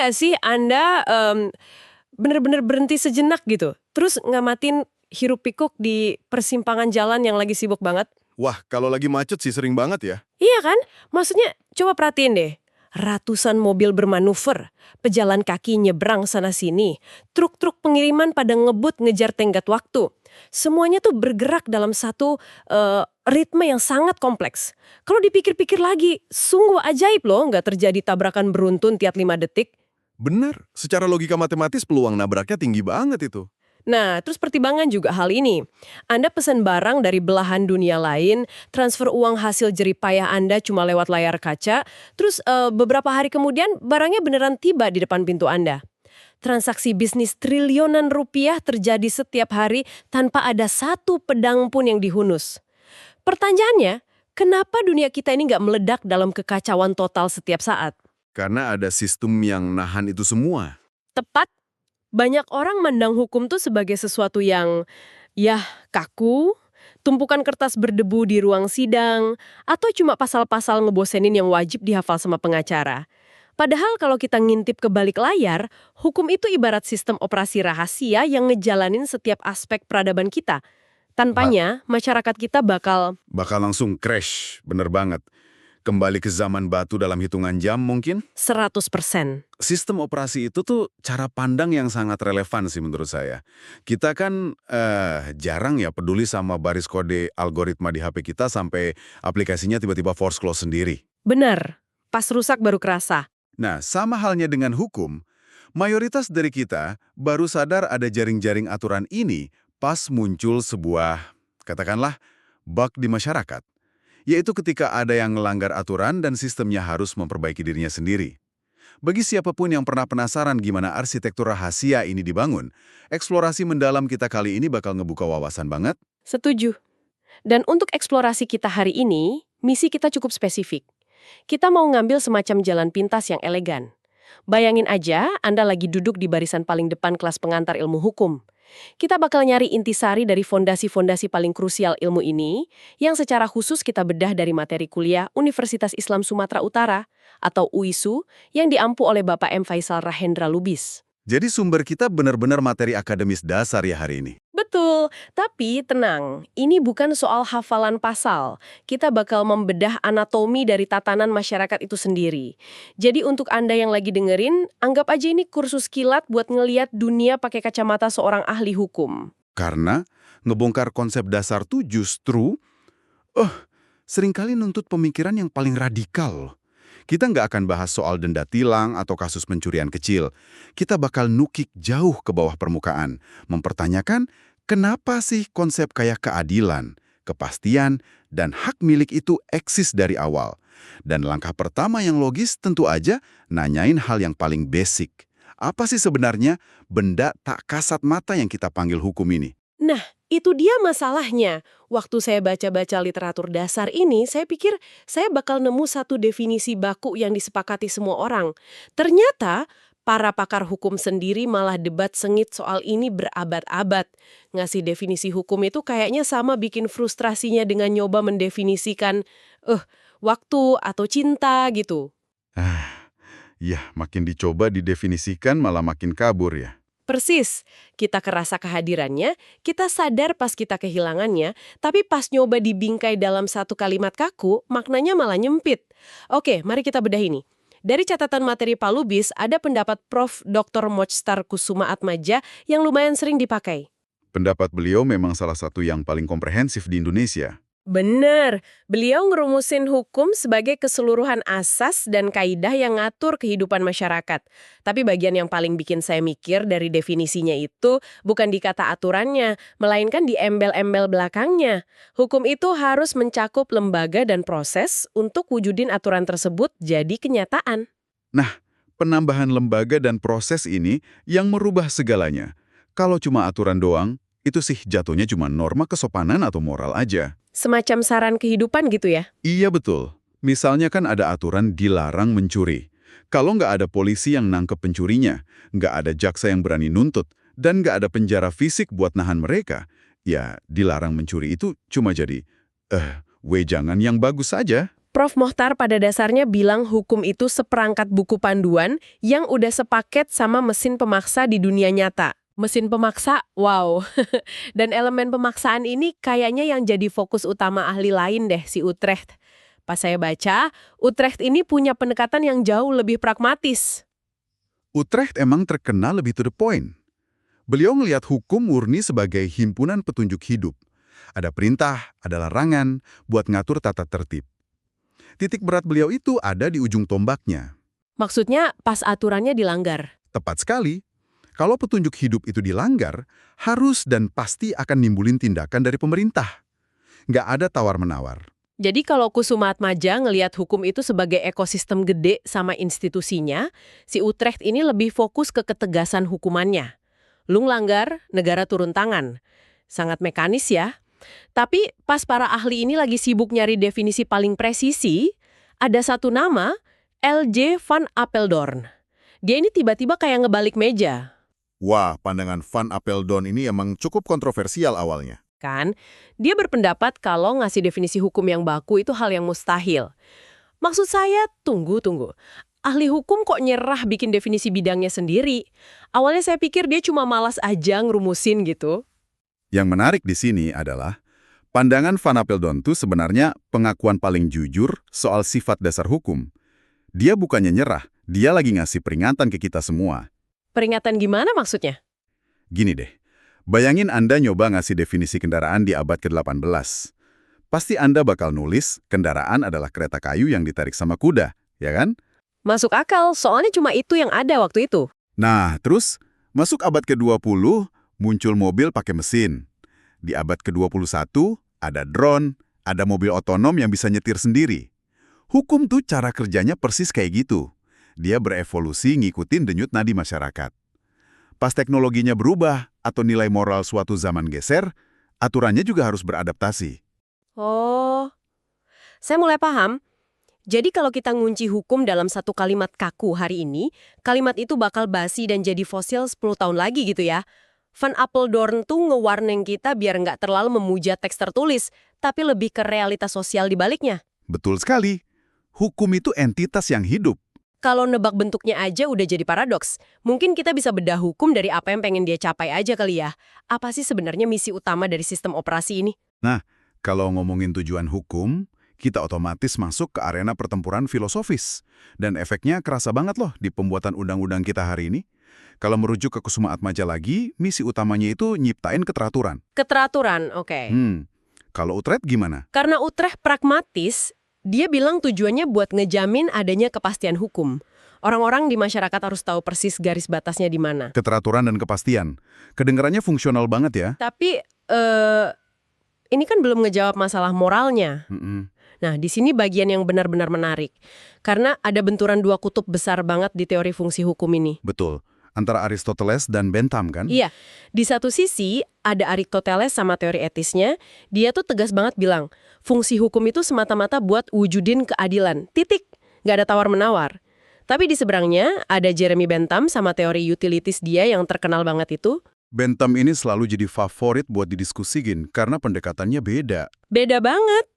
nggak sih Anda bener-bener berhenti sejenak gitu, terus ngamatin hiruk pikuk di persimpangan jalan yang lagi sibuk banget? Wah, kalau lagi macet sih sering banget ya. Iya kan? Maksudnya coba perhatiin deh. Ratusan mobil bermanuver, pejalan kaki nyebrang sana-sini, truk-truk pengiriman pada ngebut ngejar tenggat waktu. Semuanya tuh bergerak dalam satu ritme yang sangat kompleks. Kalau dipikir-pikir lagi, sungguh ajaib loh nggak terjadi tabrakan beruntun tiap 5 detik. Bener, secara logika matematis peluang nabraknya tinggi banget itu. Nah, terus pertimbangan juga hal ini. Anda pesan barang dari belahan dunia lain, transfer uang hasil jeripayah Anda cuma lewat layar kaca, terus beberapa hari kemudian barangnya beneran tiba di depan pintu Anda. Transaksi bisnis triliunan rupiah terjadi setiap hari tanpa ada satu pedang pun yang dihunus. Pertanyaannya, kenapa dunia kita ini nggak meledak dalam kekacauan total setiap saat? Karena ada sistem yang nahan itu semua. Tepat. Banyak orang mandang hukum tuh sebagai sesuatu yang, ya, kaku, tumpukan kertas berdebu di ruang sidang, atau cuma pasal-pasal ngebosenin yang wajib dihafal sama pengacara. Padahal kalau kita ngintip ke balik layar, hukum itu ibarat sistem operasi rahasia yang ngejalanin setiap aspek peradaban kita. Tanpanya, masyarakat kita bakal Langsung crash, bener banget. Kembali ke zaman batu dalam hitungan jam mungkin? 100%. Sistem operasi itu tuh cara pandang yang sangat relevan sih menurut saya. Kita kan jarang ya peduli sama baris kode algoritma di HP kita sampai aplikasinya tiba-tiba force close sendiri. Benar, pas rusak baru kerasa. Nah, sama halnya dengan hukum, mayoritas dari kita baru sadar ada jaring-jaring aturan ini pas muncul sebuah, katakanlah, bug di masyarakat. Yaitu ketika ada yang melanggar aturan dan sistemnya harus memperbaiki dirinya sendiri. Bagi siapapun yang pernah penasaran gimana arsitektur rahasia ini dibangun, eksplorasi mendalam kita kali ini bakal ngebuka wawasan banget. Setuju. Dan untuk eksplorasi kita hari ini, misi kita cukup spesifik. Kita mau ngambil semacam jalan pintas yang elegan. Bayangin aja Anda lagi duduk di barisan paling depan kelas pengantar ilmu hukum. Kita bakal nyari intisari dari fondasi-fondasi paling krusial ilmu ini, yang secara khusus kita bedah dari materi kuliah Universitas Islam Sumatera Utara, atau UISU, yang diampu oleh Bapak M. Faisal Rahendra Lubis. Jadi sumber kita benar-benar materi akademis dasar ya hari ini. Betul, tapi tenang, ini bukan soal hafalan pasal. Kita bakal membedah anatomi dari tatanan masyarakat itu sendiri. Jadi untuk Anda yang lagi dengerin, anggap aja ini kursus kilat buat ngeliat dunia pakai kacamata seorang ahli hukum. Karena ngebongkar konsep dasar tuh justru, seringkali nuntut pemikiran yang paling radikal. Kita nggak akan bahas soal denda tilang atau kasus pencurian kecil. Kita bakal nukik jauh ke bawah permukaan, mempertanyakan kenapa sih konsep kayak keadilan, kepastian, dan hak milik itu eksis dari awal. Dan langkah pertama yang logis tentu aja nanyain hal yang paling basic. Apa sih sebenarnya benda tak kasat mata yang kita panggil hukum ini? Nah, itu dia masalahnya. Waktu saya baca-baca literatur dasar ini, saya pikir saya bakal nemu satu definisi baku yang disepakati semua orang. Ternyata, para pakar hukum sendiri malah debat sengit soal ini berabad-abad. Ngasih definisi hukum itu kayaknya sama bikin frustrasinya dengan nyoba mendefinisikan, waktu atau cinta gitu. Ya, makin dicoba didefinisikan malah makin kabur ya. Persis, kita kerasa kehadirannya, kita sadar pas kita kehilangannya, tapi pas nyoba dibingkai dalam satu kalimat kaku, maknanya malah nyempit. Oke, mari kita bedah ini. Dari catatan materi Pak Lubis, ada pendapat Prof. Dr. Mojstar Kusuma Atmaja yang lumayan sering dipakai. Pendapat beliau memang salah satu yang paling komprehensif di Indonesia. Benar, beliau ngerumusin hukum sebagai keseluruhan asas dan kaidah yang ngatur kehidupan masyarakat. Tapi bagian yang paling bikin saya mikir dari definisinya itu bukan di kata aturannya, melainkan di embel-embel belakangnya. Hukum itu harus mencakup lembaga dan proses untuk wujudin aturan tersebut jadi kenyataan. Nah, penambahan lembaga dan proses ini yang merubah segalanya. Kalau cuma aturan doang, itu sih jatuhnya cuma norma kesopanan atau moral aja. Semacam saran kehidupan gitu ya? Iya betul. Misalnya kan ada aturan dilarang mencuri. Kalau nggak ada polisi yang nangkep pencurinya, nggak ada jaksa yang berani nuntut, dan nggak ada penjara fisik buat nahan mereka, ya dilarang mencuri itu cuma jadi, wejangan yang bagus saja. Prof. Mokhtar pada dasarnya bilang hukum itu seperangkat buku panduan yang udah sepaket sama mesin pemaksa di dunia nyata. Mesin pemaksa, wow. Dan elemen pemaksaan ini kayaknya yang jadi fokus utama ahli lain deh, si Utrecht. Pas saya baca, Utrecht ini punya pendekatan yang jauh lebih pragmatis. Utrecht emang terkenal lebih to the point. Beliau ngelihat hukum murni sebagai himpunan petunjuk hidup. Ada perintah, ada larangan, buat ngatur tata tertib. Titik berat beliau itu ada di ujung tombaknya. Maksudnya pas aturannya dilanggar. Tepat sekali. Kalau petunjuk hidup itu dilanggar, harus dan pasti akan nimbulin tindakan dari pemerintah. Nggak ada tawar-menawar. Jadi kalau Kusumaatmaja ngelihat hukum itu sebagai ekosistem gede sama institusinya, si Utrecht ini lebih fokus ke ketegasan hukumannya. Lu ngelanggar, negara turun tangan. Sangat mekanis ya. Tapi pas para ahli ini lagi sibuk nyari definisi paling presisi, ada satu nama, L.J. van Apeldoorn. Dia ini tiba-tiba kayak ngebalik meja. Wah, pandangan Van Apeldoorn ini emang cukup kontroversial awalnya. Kan? Dia berpendapat kalau ngasih definisi hukum yang baku itu hal yang mustahil. Maksud saya, tunggu. Ahli hukum kok nyerah bikin definisi bidangnya sendiri? Awalnya saya pikir dia cuma malas aja ngerumusin gitu. Yang menarik di sini adalah, pandangan Van Apeldoorn itu sebenarnya pengakuan paling jujur soal sifat dasar hukum. Dia bukannya nyerah, dia lagi ngasih peringatan ke kita semua. Peringatan gimana maksudnya? Gini deh, bayangin Anda nyoba ngasih definisi kendaraan di abad ke-18. Pasti Anda bakal nulis, kendaraan adalah kereta kayu yang ditarik sama kuda, ya kan? Masuk akal, soalnya cuma itu yang ada waktu itu. Nah, terus masuk abad ke-20, muncul mobil pakai mesin. Di abad ke-21, ada drone, ada mobil otonom yang bisa nyetir sendiri. Hukum tuh cara kerjanya persis kayak gitu. Dia berevolusi ngikutin denyut nadi masyarakat. Pas teknologinya berubah atau nilai moral suatu zaman geser, aturannya juga harus beradaptasi. Oh, saya mulai paham. Jadi kalau kita ngunci hukum dalam satu kalimat kaku hari ini, kalimat itu bakal basi dan jadi fosil 10 tahun lagi gitu ya. Van Apeldoorn tuh ngewarning kita biar nggak terlalu memuja teks tertulis, tapi lebih ke realitas sosial di baliknya. Betul sekali. Hukum itu entitas yang hidup. Kalau nebak bentuknya aja udah jadi paradoks. Mungkin kita bisa bedah hukum dari apa yang pengen dia capai aja kali ya. Apa sih sebenarnya misi utama dari sistem operasi ini? Nah, kalau ngomongin tujuan hukum, kita otomatis masuk ke arena pertempuran filosofis. Dan efeknya kerasa banget loh di pembuatan undang-undang kita hari ini. Kalau merujuk ke Kusumaatmaja lagi, misi utamanya itu nyiptain keteraturan. Keteraturan, oke. Kalau Utrecht gimana? Karena Utrecht pragmatis, dia bilang tujuannya buat ngejamin adanya kepastian hukum. Orang-orang di masyarakat harus tahu persis garis batasnya di mana. Keteraturan dan kepastian. Kedengarannya fungsional banget ya. Tapi, ini kan belum ngejawab masalah moralnya. Nah, di sini bagian yang benar-benar menarik. Karena ada benturan dua kutub besar banget di teori fungsi hukum ini. Betul. Antara Aristoteles dan Bentham kan? Iya. Di satu sisi, ada Aristoteles sama teori etisnya. Dia tuh tegas banget bilang, fungsi hukum itu semata-mata buat wujudin keadilan. Titik. Nggak ada tawar-menawar. Tapi di seberangnya, ada Jeremy Bentham sama teori utilities dia yang terkenal banget itu. Bentham ini selalu jadi favorit buat didiskusiin karena pendekatannya beda. Beda banget.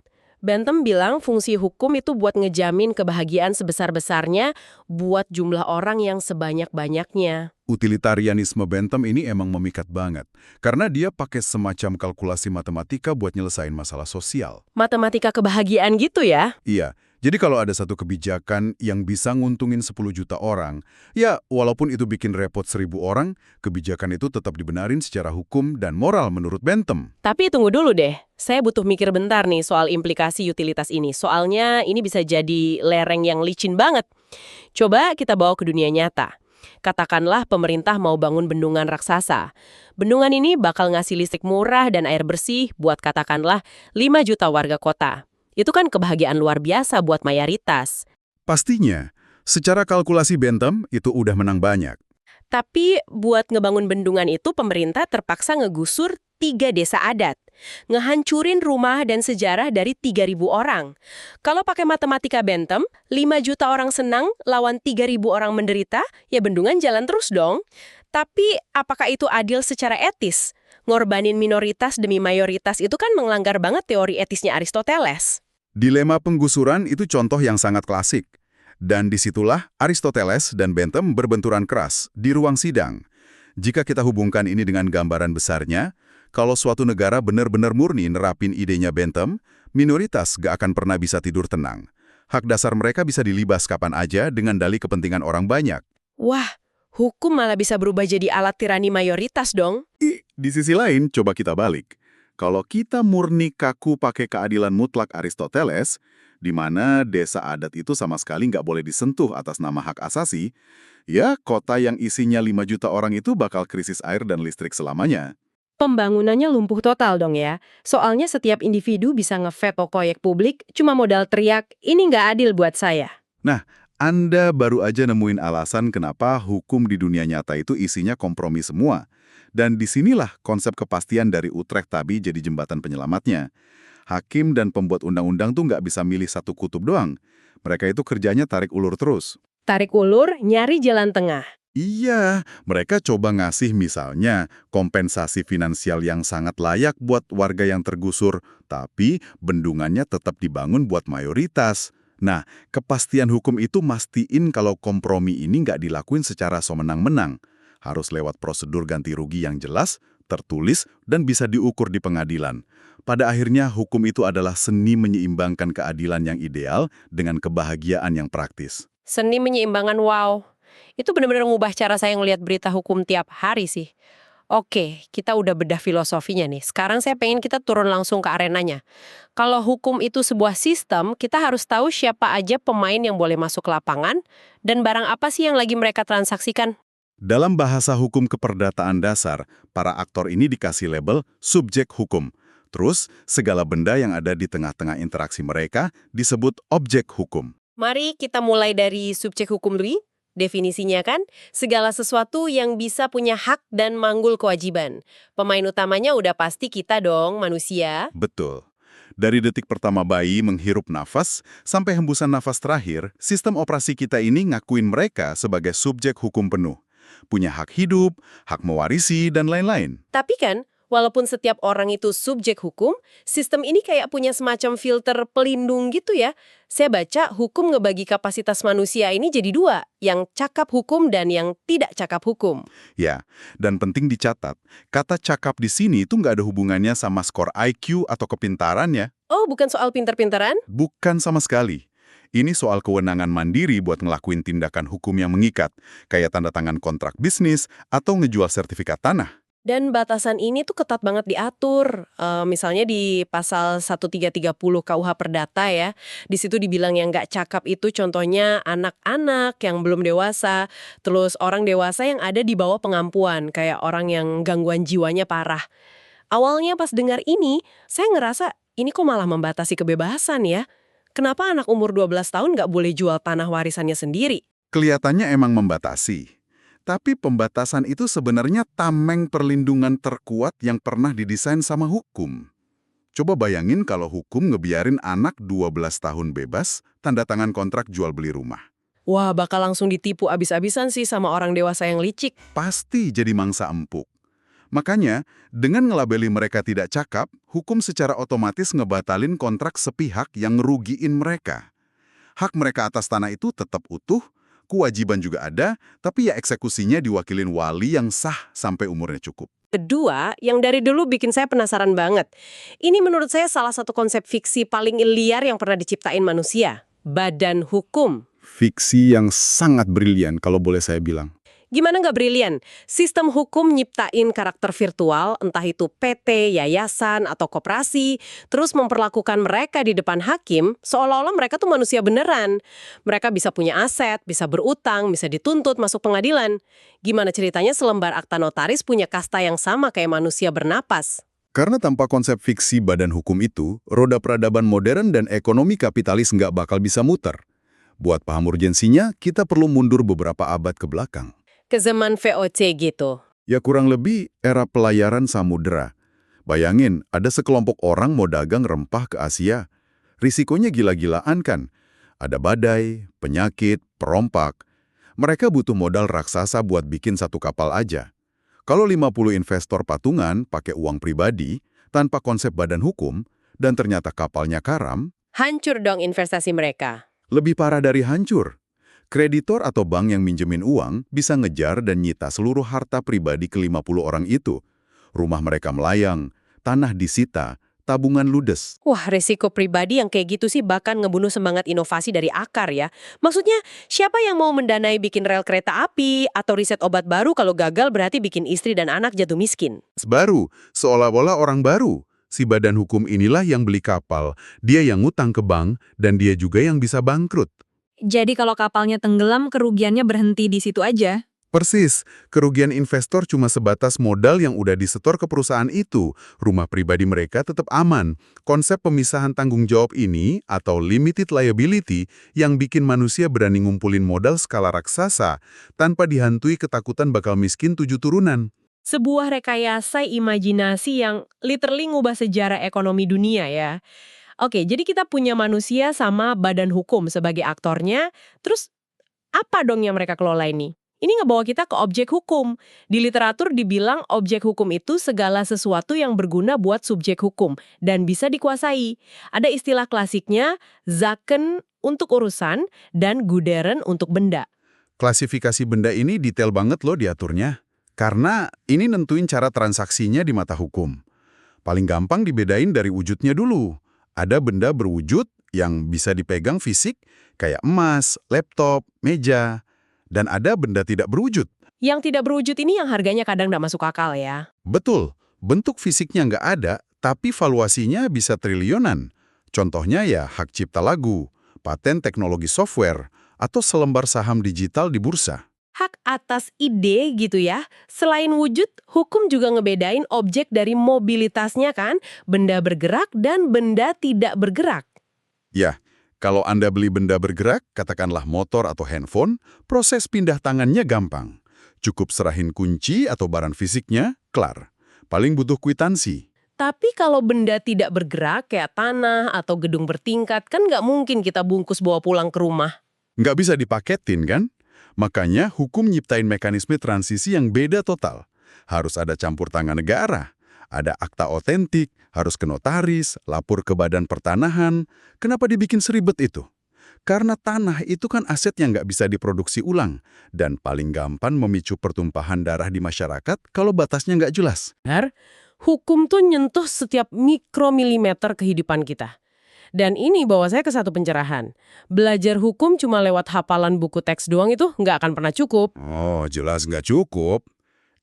Bentham bilang fungsi hukum itu buat ngejamin kebahagiaan sebesar-besarnya buat jumlah orang yang sebanyak-banyaknya. Utilitarianisme Bentham ini emang memikat banget, karena dia pakai semacam kalkulasi matematika buat nyelesain masalah sosial. Matematika kebahagiaan gitu ya? Iya, jadi kalau ada satu kebijakan yang bisa nguntungin 10 juta orang, ya walaupun itu bikin repot 1000 orang, kebijakan itu tetap dibenarin secara hukum dan moral menurut Bentham. Tapi tunggu dulu deh, saya butuh mikir bentar nih soal implikasi utilitas ini. Soalnya ini bisa jadi lereng yang licin banget. Coba kita bawa ke dunia nyata. Katakanlah pemerintah mau bangun bendungan raksasa. Bendungan ini bakal ngasih listrik murah dan air bersih buat katakanlah 5 juta warga kota. Itu kan kebahagiaan luar biasa buat mayoritas. Pastinya, secara kalkulasi Bentham itu udah menang banyak. Tapi buat ngebangun bendungan itu pemerintah terpaksa ngegusur 3 desa adat. Ngehancurin rumah dan sejarah dari 3.000 orang. Kalau pakai matematika Bentham, 5 juta orang senang lawan 3.000 orang menderita, ya bendungan jalan terus dong. Tapi apakah itu adil secara etis? Ngorbanin minoritas demi mayoritas itu kan melanggar banget teori etisnya Aristoteles. Dilema penggusuran itu contoh yang sangat klasik. Dan disitulah Aristoteles dan Bentham berbenturan keras di ruang sidang. Jika kita hubungkan ini dengan gambaran besarnya, kalau suatu negara benar-benar murni nerapin idenya Bentham, minoritas gak akan pernah bisa tidur tenang. Hak dasar mereka bisa dilibas kapan aja dengan dalih kepentingan orang banyak. Wah, hukum malah bisa berubah jadi alat tirani mayoritas dong. Di sisi lain, coba kita balik. Kalau kita murni kaku pakai keadilan mutlak Aristoteles, di mana desa adat itu sama sekali nggak boleh disentuh atas nama hak asasi, ya kota yang isinya 5 juta orang itu bakal krisis air dan listrik selamanya. Pembangunannya lumpuh total dong ya. Soalnya setiap individu bisa ngeveto proyek publik, cuma modal teriak, ini nggak adil buat saya. Nah, Anda baru aja nemuin alasan kenapa hukum di dunia nyata itu isinya kompromi semua. Dan disinilah konsep kepastian dari Utrecht tadi jadi jembatan penyelamatnya. Hakim dan pembuat undang-undang tuh nggak bisa milih satu kutub doang. Mereka itu kerjanya tarik ulur terus. Tarik ulur, nyari jalan tengah. Iya, mereka coba ngasih misalnya kompensasi finansial yang sangat layak buat warga yang tergusur, tapi bendungannya tetap dibangun buat mayoritas. Nah, kepastian hukum itu mastiin kalau kompromi ini nggak dilakuin secara semenang-menang. Harus lewat prosedur ganti rugi yang jelas, tertulis, dan bisa diukur di pengadilan. Pada akhirnya, hukum itu adalah seni menyeimbangkan keadilan yang ideal dengan kebahagiaan yang praktis. Seni menyeimbangkan, wow. Itu benar-benar ngubah cara saya ngelihat berita hukum tiap hari sih. Oke, kita udah bedah filosofinya nih. Sekarang saya pengen kita turun langsung ke arenanya. Kalau hukum itu sebuah sistem, kita harus tahu siapa aja pemain yang boleh masuk ke lapangan, dan barang apa sih yang lagi mereka transaksikan. Dalam bahasa hukum keperdataan dasar, para aktor ini dikasih label subjek hukum. Terus, segala benda yang ada di tengah-tengah interaksi mereka disebut objek hukum. Mari kita mulai dari subjek hukum dulu. Definisinya kan, segala sesuatu yang bisa punya hak dan manggul kewajiban. Pemain utamanya udah pasti kita dong, manusia. Betul. Dari detik pertama bayi menghirup nafas, sampai hembusan nafas terakhir, sistem operasi kita ini ngakuin mereka sebagai subjek hukum penuh. Punya hak hidup, hak mewarisi, dan lain-lain. Tapi kan, walaupun setiap orang itu subjek hukum, sistem ini kayak punya semacam filter pelindung gitu ya. Saya baca hukum ngebagi kapasitas manusia ini jadi dua, yang cakap hukum dan yang tidak cakap hukum. Ya, dan penting dicatat, kata cakap di sini itu nggak ada hubungannya sama skor IQ atau kepintaran ya. Oh, bukan soal pinter-pinteran? Bukan sama sekali. Ini soal kewenangan mandiri buat ngelakuin tindakan hukum yang mengikat, kayak tanda tangan kontrak bisnis atau ngejual sertifikat tanah. Dan batasan ini tuh ketat banget diatur. Misalnya di pasal 1330 KUH Perdata ya, di situ dibilang yang nggak cakap itu contohnya anak-anak yang belum dewasa, terus orang dewasa yang ada di bawah pengampuan, kayak orang yang gangguan jiwanya parah. Awalnya pas dengar ini, saya ngerasa ini kok malah membatasi kebebasan ya. Kenapa anak umur 12 tahun nggak boleh jual tanah warisannya sendiri? Kelihatannya emang membatasi. Tapi pembatasan itu sebenarnya tameng perlindungan terkuat yang pernah didesain sama hukum. Coba bayangin kalau hukum ngebiarin anak 12 tahun bebas tanda tangan kontrak jual beli rumah. Wah, bakal langsung ditipu abis-abisan sih sama orang dewasa yang licik. Pasti jadi mangsa empuk. Makanya, dengan ngelabeli mereka tidak cakap, hukum secara otomatis ngebatalin kontrak sepihak yang ngerugiin mereka. Hak mereka atas tanah itu tetap utuh, kewajiban juga ada, tapi ya eksekusinya diwakilin wali yang sah sampai umurnya cukup. Kedua, yang dari dulu bikin saya penasaran banget. Ini menurut saya salah satu konsep fiksi paling liar yang pernah diciptain manusia. Badan hukum. Fiksi yang sangat brilian kalau boleh saya bilang. Gimana nggak brilian? Sistem hukum nyiptain karakter virtual, entah itu PT, yayasan, atau koperasi, terus memperlakukan mereka di depan hakim seolah-olah mereka tuh manusia beneran. Mereka bisa punya aset, bisa berutang, bisa dituntut masuk pengadilan. Gimana ceritanya selembar akta notaris punya kasta yang sama kayak manusia bernapas? Karena tanpa konsep fiksi badan hukum itu, roda peradaban modern dan ekonomi kapitalis nggak bakal bisa muter. Buat paham urgensinya, kita perlu mundur beberapa abad ke belakang. Ke zaman VOC gitu. Ya kurang lebih era pelayaran samudera. Bayangin, ada sekelompok orang mau dagang rempah ke Asia. Risikonya gila-gilaan kan? Ada badai, penyakit, perompak. Mereka butuh modal raksasa buat bikin satu kapal aja. Kalau 50 investor patungan pakai uang pribadi, tanpa konsep badan hukum, dan ternyata kapalnya karam, Hancur dong investasi mereka. Lebih parah dari hancur. Kreditor atau bank yang minjemin uang bisa ngejar dan nyita seluruh harta pribadi ke-50 orang itu. Rumah mereka melayang, tanah disita, tabungan ludes. Wah, resiko pribadi yang kayak gitu sih bahkan ngebunuh semangat inovasi dari akar ya. Maksudnya, siapa yang mau mendanai bikin rel kereta api atau riset obat baru kalau gagal berarti bikin istri dan anak jatuh miskin? Baru, seolah-olah orang baru. Si badan hukum inilah yang beli kapal, dia yang ngutang ke bank, dan dia juga yang bisa bangkrut. Jadi kalau kapalnya tenggelam, kerugiannya berhenti di situ aja. Persis, kerugian investor cuma sebatas modal yang udah disetor ke perusahaan itu. Rumah pribadi mereka tetap aman. Konsep pemisahan tanggung jawab ini, atau limited liability, yang bikin manusia berani ngumpulin modal skala raksasa, tanpa dihantui ketakutan bakal miskin 7 turunan. Sebuah rekayasa imajinasi yang literally ngubah sejarah ekonomi dunia ya. Oke, jadi kita punya manusia sama badan hukum sebagai aktornya, terus apa dong yang mereka kelola ini? Ini ngebawa kita ke objek hukum. Di literatur dibilang objek hukum itu segala sesuatu yang berguna buat subjek hukum dan bisa dikuasai. Ada istilah klasiknya, Zaken untuk urusan dan Guderen untuk benda. Klasifikasi benda ini detail banget loh diaturnya. Karena ini nentuin cara transaksinya di mata hukum. Paling gampang dibedain dari wujudnya dulu. Ada benda berwujud yang bisa dipegang fisik, kayak emas, laptop, meja. Dan ada benda tidak berwujud. Yang tidak berwujud ini yang harganya kadang nggak masuk akal ya. Betul, bentuk fisiknya nggak ada, tapi valuasinya bisa triliunan. Contohnya ya hak cipta lagu, paten teknologi software, atau selembar saham digital di bursa. Hak atas ide gitu ya. Selain wujud, hukum juga ngebedain objek dari mobilitasnya kan, benda bergerak dan benda tidak bergerak. Ya, kalau Anda beli benda bergerak, katakanlah motor atau handphone, proses pindah tangannya gampang. Cukup serahin kunci atau barang fisiknya, kelar. Paling butuh kwitansi. Tapi kalau benda tidak bergerak kayak tanah atau gedung bertingkat, kan nggak mungkin kita bungkus bawa pulang ke rumah. Nggak bisa dipaketin kan? Makanya hukum nyiptain mekanisme transisi yang beda total. Harus ada campur tangan negara. Ada akta otentik, harus ke notaris, lapor ke badan pertanahan. Kenapa dibikin seribet itu? Karena tanah itu kan aset yang nggak bisa diproduksi ulang. Dan paling gampang memicu pertumpahan darah di masyarakat kalau batasnya nggak jelas. Benar, hukum tuh nyentuh setiap mikromilimeter kehidupan kita. Dan ini bawa saya ke satu pencerahan. Belajar hukum cuma lewat hafalan buku teks doang itu nggak akan pernah cukup. Oh, jelas nggak cukup.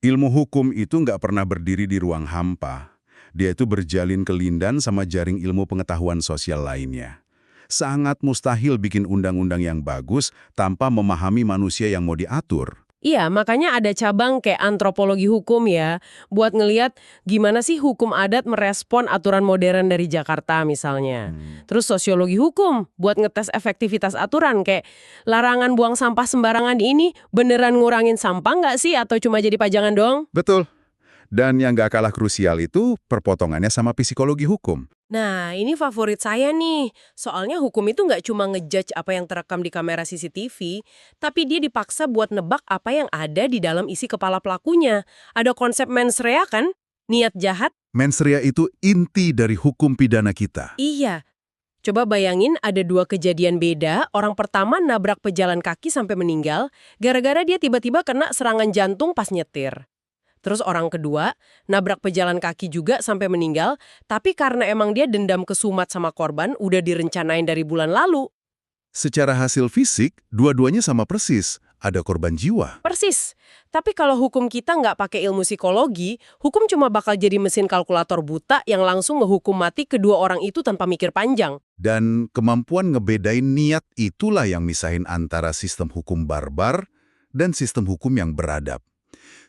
Ilmu hukum itu nggak pernah berdiri di ruang hampa. Dia itu berjalin kelindan sama jaring ilmu pengetahuan sosial lainnya. Sangat mustahil bikin undang-undang yang bagus tanpa memahami manusia yang mau diatur. Iya, makanya ada cabang kayak antropologi hukum ya, buat ngeliat gimana sih hukum adat merespon aturan modern dari Jakarta misalnya. Terus sosiologi hukum, buat ngetes efektivitas aturan kayak larangan buang sampah sembarangan ini beneran ngurangin sampah nggak sih atau cuma jadi pajangan doang? Betul. Dan yang nggak kalah krusial itu perpotongannya sama psikologi hukum. Nah, ini favorit saya nih. Soalnya hukum itu nggak cuma ngejudge apa yang terekam di kamera CCTV, tapi dia dipaksa buat nebak apa yang ada di dalam isi kepala pelakunya. Ada konsep mens rea kan? Niat jahat? Mens rea itu inti dari hukum pidana kita. Iya. Coba bayangin ada dua kejadian beda, orang pertama nabrak pejalan kaki sampai meninggal, gara-gara dia tiba-tiba kena serangan jantung pas nyetir. Terus orang kedua, nabrak pejalan kaki juga sampai meninggal, tapi karena emang dia dendam kesumat sama korban, udah direncanain dari bulan lalu. Secara hasil fisik, dua-duanya sama persis, ada korban jiwa. Persis. Tapi kalau hukum kita nggak pakai ilmu psikologi, hukum cuma bakal jadi mesin kalkulator buta yang langsung ngehukum mati kedua orang itu tanpa mikir panjang. Dan kemampuan ngebedain niat itulah yang misahin antara sistem hukum barbar dan sistem hukum yang beradab.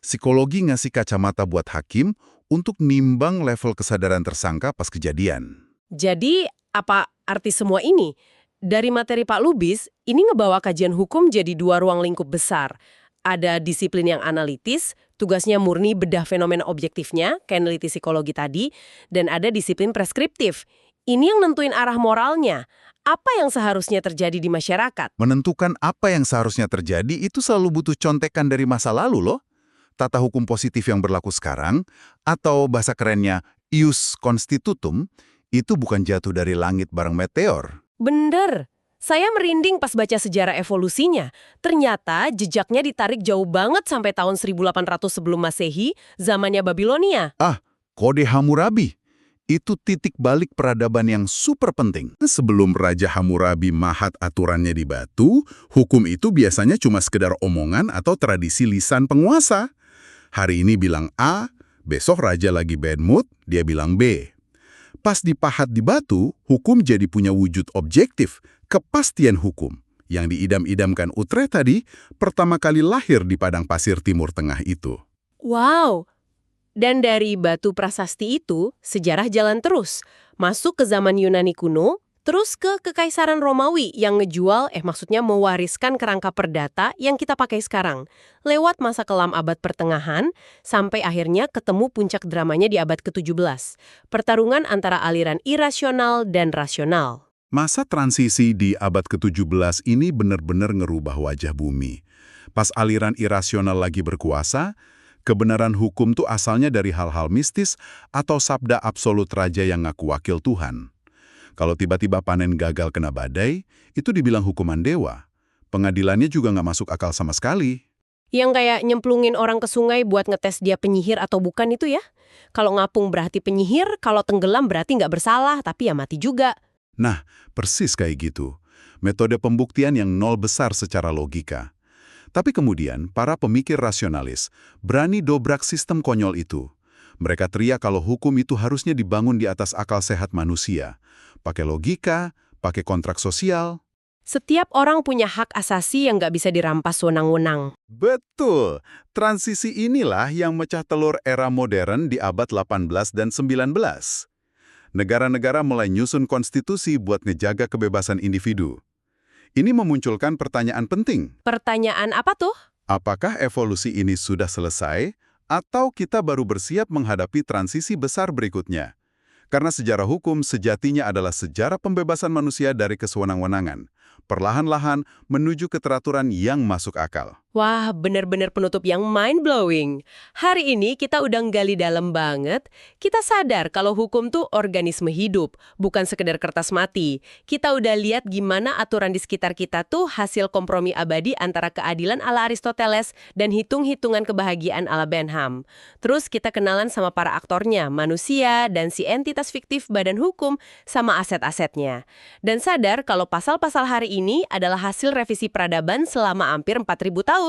Psikologi ngasih kacamata buat hakim untuk nimbang level kesadaran tersangka pas kejadian. Jadi, apa arti semua ini? Dari materi Pak Lubis, ini ngebawa kajian hukum jadi dua ruang lingkup besar. Ada disiplin yang analitis, tugasnya murni bedah fenomena objektifnya, kayak neliti psikologi tadi, dan ada disiplin preskriptif. Ini yang nentuin arah moralnya. Apa yang seharusnya terjadi di masyarakat? Menentukan apa yang seharusnya terjadi itu selalu butuh contekan dari masa lalu loh. Tata hukum positif yang berlaku sekarang, atau bahasa kerennya ius constitutum, Itu bukan jatuh dari langit bareng meteor. Bener. Saya merinding pas baca sejarah evolusinya. Ternyata jejaknya ditarik jauh banget sampai tahun 1800 sebelum Masehi, zamannya Babilonia. Kode Hammurabi. Itu titik balik peradaban yang super penting. Sebelum Raja Hammurabi mahat aturannya di batu, hukum itu biasanya cuma sekedar omongan atau tradisi lisan penguasa. Hari ini bilang A, besok raja lagi bad mood, dia bilang B. Pas dipahat di batu, hukum jadi punya wujud objektif, kepastian hukum. Yang diidam-idamkan Utrecht tadi, pertama kali lahir di padang pasir Timur Tengah itu. Wow! Dan dari batu prasasti itu, sejarah jalan terus. Masuk ke zaman Yunani kuno, terus ke Kekaisaran Romawi yang maksudnya mewariskan kerangka perdata yang kita pakai sekarang. Lewat masa kelam abad pertengahan, sampai akhirnya ketemu puncak dramanya di abad ke-17. Pertarungan antara aliran irasional dan rasional. Masa transisi di abad ke-17 ini benar-benar ngerubah wajah bumi. Pas aliran irasional lagi berkuasa, kebenaran hukum tuh asalnya dari hal-hal mistis atau sabda absolut raja yang ngaku wakil Tuhan. Kalau tiba-tiba panen gagal kena badai, itu dibilang hukuman dewa. Pengadilannya juga nggak masuk akal sama sekali. Yang kayak nyemplungin orang ke sungai buat ngetes dia penyihir atau bukan itu ya. Kalau ngapung berarti penyihir, kalau tenggelam berarti nggak bersalah, tapi ya mati juga. Nah, persis kayak gitu. Metode pembuktian yang nol besar secara logika. Tapi kemudian, para pemikir rasionalis berani dobrak sistem konyol itu. Mereka teriak kalau hukum itu harusnya dibangun di atas akal sehat manusia. Pakai logika, pakai kontrak sosial. Setiap orang punya hak asasi yang nggak bisa dirampas wewenang-wenang. Betul. Transisi inilah yang mecah telur era modern di abad 18 dan 19. Negara-negara mulai nyusun konstitusi buat ngejaga kebebasan individu. Ini memunculkan pertanyaan penting. Pertanyaan apa tuh? Apakah evolusi ini sudah selesai, atau kita baru bersiap menghadapi transisi besar berikutnya? Karena sejarah hukum sejatinya adalah sejarah pembebasan manusia dari kesewenang-wenangan, perlahan-lahan menuju keteraturan yang masuk akal. Wah, bener-bener penutup yang mind-blowing. Hari ini kita udah gali dalam banget. Kita sadar kalau hukum tuh organisme hidup, bukan sekedar kertas mati. Kita udah lihat gimana aturan di sekitar kita tuh hasil kompromi abadi antara keadilan ala Aristoteles dan hitung-hitungan kebahagiaan ala Bentham. Terus kita kenalan sama para aktornya, manusia, dan si entitas fiktif badan hukum sama aset-asetnya. Dan sadar kalau pasal-pasal hari ini adalah hasil revisi peradaban selama hampir 4.000 tahun.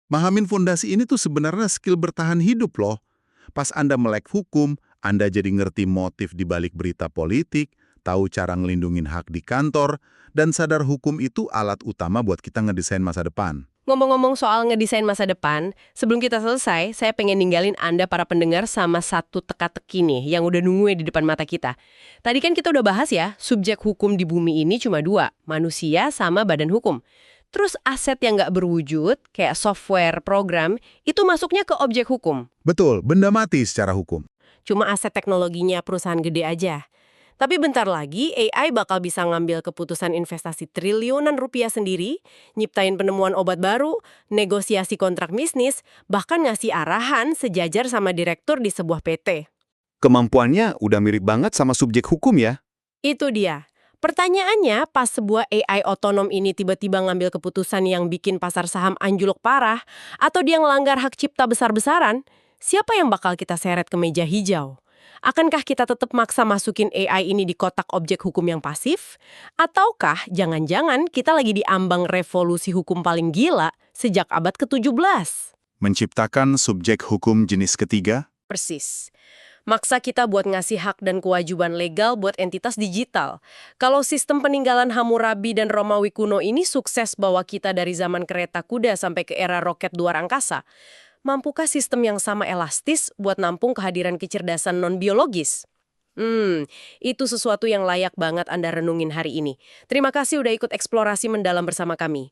Mahamin fondasi ini tuh sebenarnya skill bertahan hidup loh. Pas Anda melek hukum, Anda jadi ngerti motif di balik berita politik, tahu cara ngelindungin hak di kantor, dan sadar hukum itu alat utama buat kita ngedesain masa depan. Ngomong-ngomong soal ngedesain masa depan, sebelum kita selesai, saya pengen ninggalin Anda para pendengar sama satu teka-teki nih yang udah nungguin di depan mata kita. Tadi kan kita udah bahas ya, subjek hukum di bumi ini cuma dua, manusia sama badan hukum. Terus aset yang nggak berwujud, kayak software, program, itu masuknya ke objek hukum. Betul, benda mati secara hukum. Cuma aset teknologinya perusahaan gede aja. Tapi bentar lagi AI bakal bisa ngambil keputusan investasi triliunan rupiah sendiri, nyiptain penemuan obat baru, negosiasi kontrak bisnis, bahkan ngasih arahan sejajar sama direktur di sebuah PT. Kemampuannya udah mirip banget sama subjek hukum ya? Itu dia. Pertanyaannya, pas sebuah AI otonom ini tiba-tiba ngambil keputusan yang bikin pasar saham anjlok parah, atau dia ngelanggar hak cipta besar-besaran, siapa yang bakal kita seret ke meja hijau? Akankah kita tetap maksa masukin AI ini di kotak objek hukum yang pasif? Ataukah jangan-jangan kita lagi di ambang revolusi hukum paling gila sejak abad ke-17? Menciptakan subjek hukum jenis ketiga? Persis. Maksa kita buat ngasih hak dan kewajiban legal buat entitas digital. Kalau sistem peninggalan Hammurabi dan Romawi kuno ini sukses bawa kita dari zaman kereta kuda sampai ke era roket luar angkasa, mampukah sistem yang sama elastis buat nampung kehadiran kecerdasan non-biologis? Itu sesuatu yang layak banget Anda renungin hari ini. Terima kasih udah ikut eksplorasi mendalam bersama kami.